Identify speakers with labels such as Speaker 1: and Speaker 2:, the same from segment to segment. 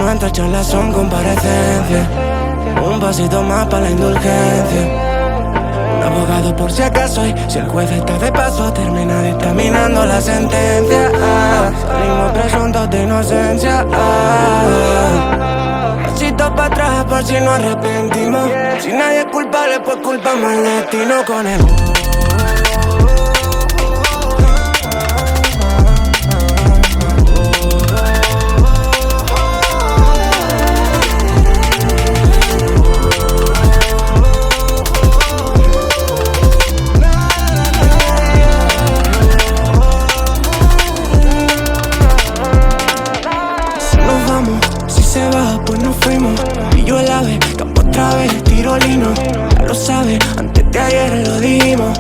Speaker 1: nuestras charlas son comparecencias. Un pasito más para la indulgencia. Un abogado por si acaso, y si el juez está de paso, termina dictaminando la sentencia. Salimos presuntos de inocencia. Pasito para atrás por si nos arrepentimos. Si nadie es culpable, pues culpamos al destino con el pues nos fuimos. Y yo el ave, campo otra vez, tirolino. Ya lo sabes, antes de ayer lo dimos.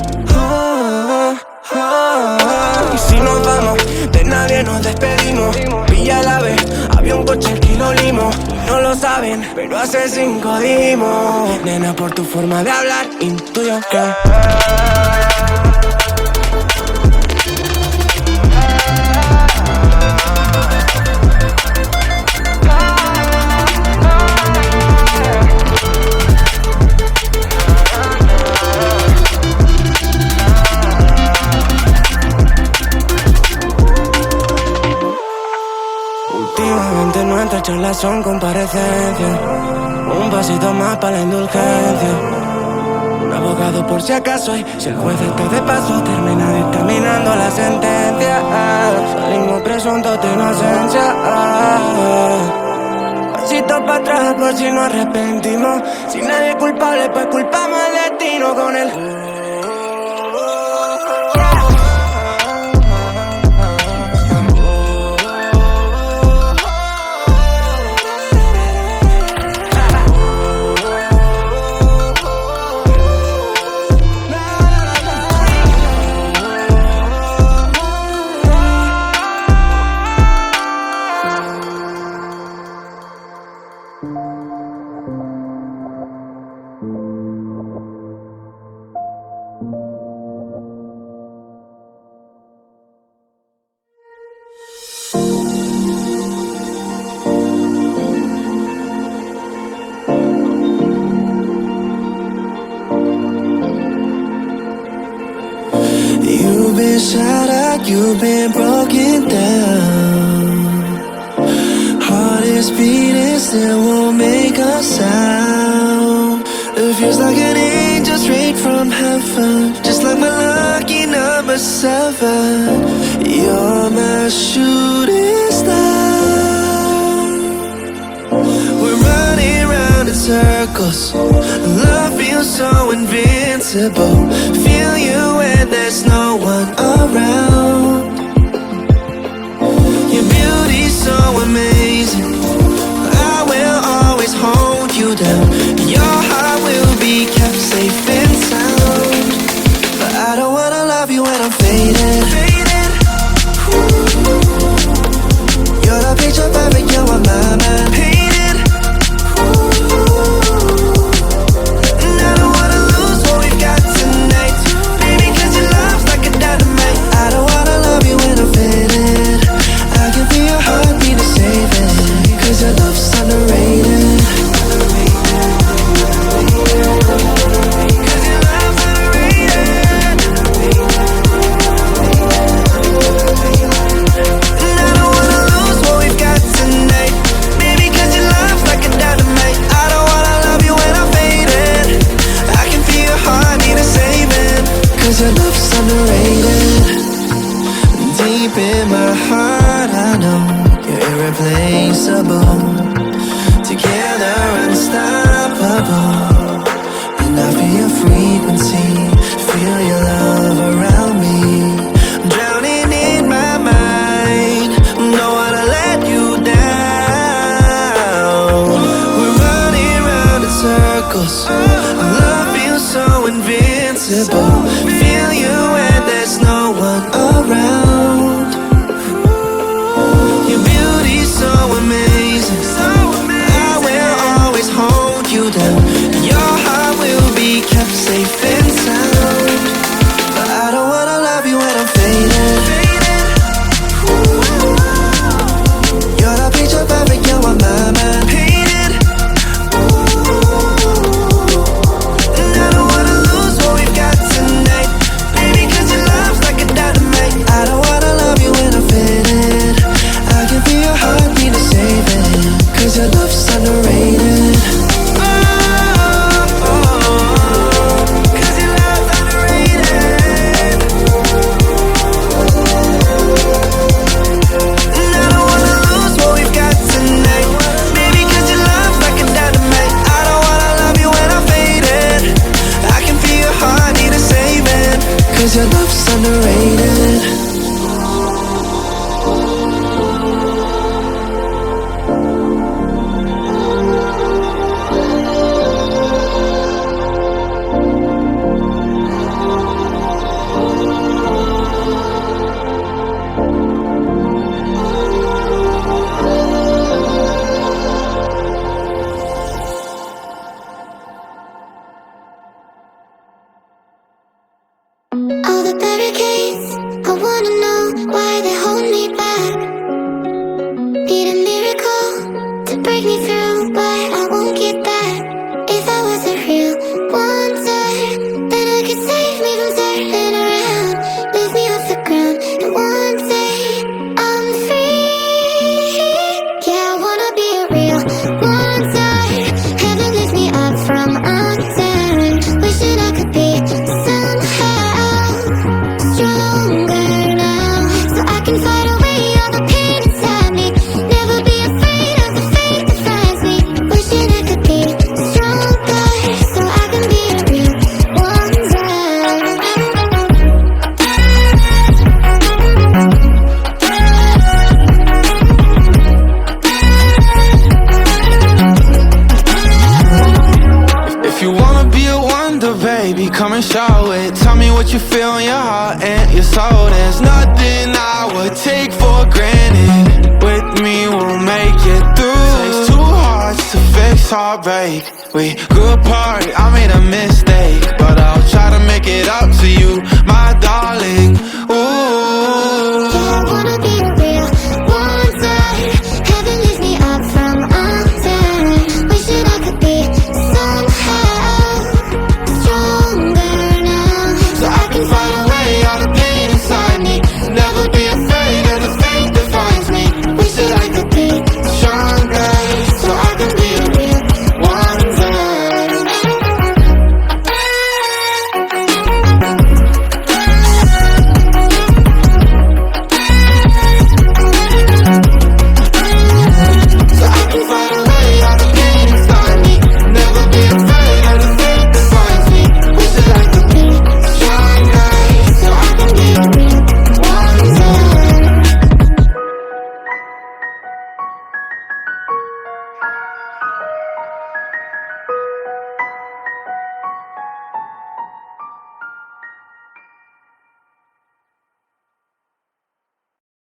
Speaker 1: Y si nos vamos, de nadie nos despedimos. Pilla el ave, había un coche el kilo limo. No lo saben, pero hace 5 dimos. Nena, por tu forma de hablar, intuyo que últimamente nuestras charlas son comparecencias. Un pasito más para la indulgencia. Un abogado por si acaso, y si el juez está de paso, termina dictaminando la sentencia. Salimos presuntos de inocencia. Pasito para atrás por si nos arrepentimos. Si nadie es culpable, pues culpamos al destino con el
Speaker 2: You've been shattered, you've been broken down. Heart is beating, still won't make a sound. It feels like an angel straight from heaven, just like my lucky number 7. You're my shooting star. We're running round in circles. Love feels so invincible. Feel you when there's no one around. Your beauty's so amazing. I will always hold you down. Your heart will be kept safe and sound. But I don't wanna love you when I'm faded. You're the picture perfect, you're on my mind. Your love's underrated. Deep in my heart I know you're irreplaceable. Together unstoppable. And I feel your frequency, feel your love around me. I'm drowning in my mind, don't wanna let you down. We're running round in circles. Love feels so invincible. Feel you when there's no one around. Your beauty's so amazing. I will always hold you down. Your heart will be kept safe and sound. But I don't wanna love you when I'm faded. You're the picture perfect, you're on my mind. 'cause your love's underrated.
Speaker 3: All the barricades, I wanna know why they hold me back. Need a miracle to break me through, but I won't get that. If I was a real wonder, then I could save me from turning around, lift me off the ground, and one day I'm free. Yeah, I wanna be a real wonder. Heaven lifts me up from undone. Wishing I could be somehow stronger now, so I can fight away all the pain inside me. Never be afraid of the fate that finds me. Wishing I could be stronger, so I can be a real wonder.
Speaker 1: If you wanna be a wonder, baby, come and show it. Tell me what you feel in your heart and your soul. There's nothing I would take for granted. With me, we'll make it through. Takes two hearts to fix heartbreak. We grew apart, I made a mistake, but I'll try to make it up to